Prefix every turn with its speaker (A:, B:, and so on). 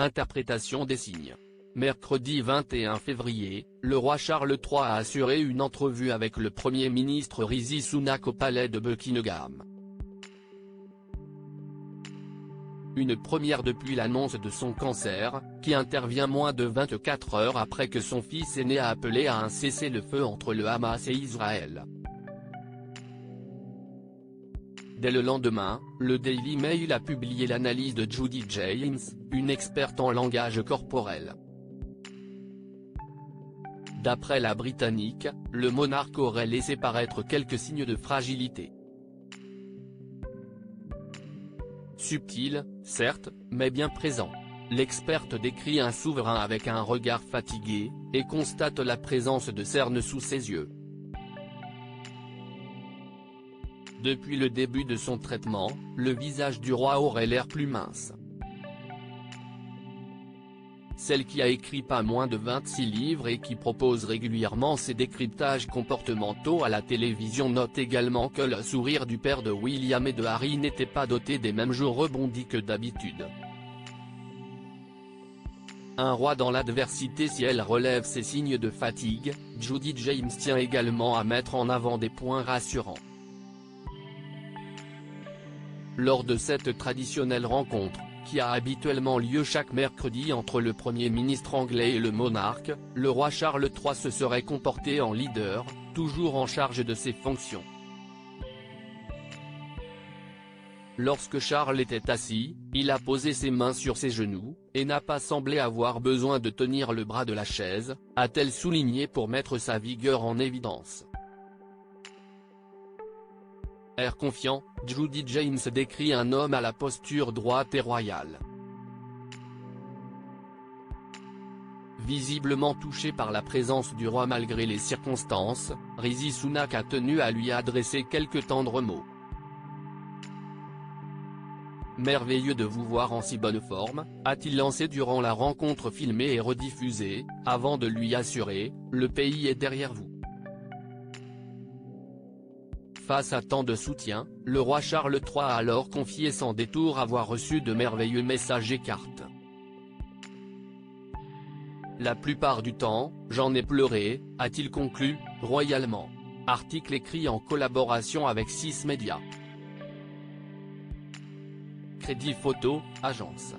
A: Interprétation des signes. Mercredi 21 février, le roi Charles III a assuré une entrevue avec le Premier ministre Rishi Sunak au palais de Buckingham. Une première depuis l'annonce de son cancer, qui intervient moins de 24 heures après que son fils aîné a appelé à un cessez-le-feu entre le Hamas et Israël. Dès le lendemain, le Daily Mail a publié l'analyse de Judi James, une experte en langage corporel. D'après la Britannique, le monarque aurait laissé paraître quelques signes de fragilité. Subtil, certes, mais bien présent. L'experte décrit un souverain avec un regard fatigué, et constate la présence de cernes sous ses yeux. Depuis le début de son traitement, le visage du roi aurait l'air plus mince. Celle qui a écrit pas moins de 26 livres et qui propose régulièrement ses décryptages comportementaux à la télévision note également que le sourire du père de William et de Harry n'était pas doté des mêmes jours rebondis que d'habitude. Un roi dans l'adversité. Si elle relève ses signes de fatigue, Judi James tient également à mettre en avant des points rassurants. Lors de cette traditionnelle rencontre, qui a habituellement lieu chaque mercredi entre le Premier ministre anglais et le monarque, le roi Charles III se serait comporté en leader, toujours en charge de ses fonctions. Lorsque Charles était assis, il a posé ses mains sur ses genoux, et n'a pas semblé avoir besoin de tenir le bras de la chaise, a-t-elle souligné pour mettre sa vigueur en évidence. Air confiant, Judi James décrit un homme à la posture droite et royale. Visiblement touché par la présence du roi malgré les circonstances, Rishi Sunak a tenu à lui adresser quelques tendres mots. Merveilleux de vous voir en si bonne forme, a-t-il lancé durant la rencontre filmée et rediffusée, avant de lui assurer, le pays est derrière vous. Face à tant de soutien, le roi Charles III a alors confié sans détour avoir reçu de merveilleux messages et cartes. La plupart du temps, j'en ai pleuré, a-t-il conclu, royalement. Article écrit en collaboration avec 6 médias. Crédit photo, agence.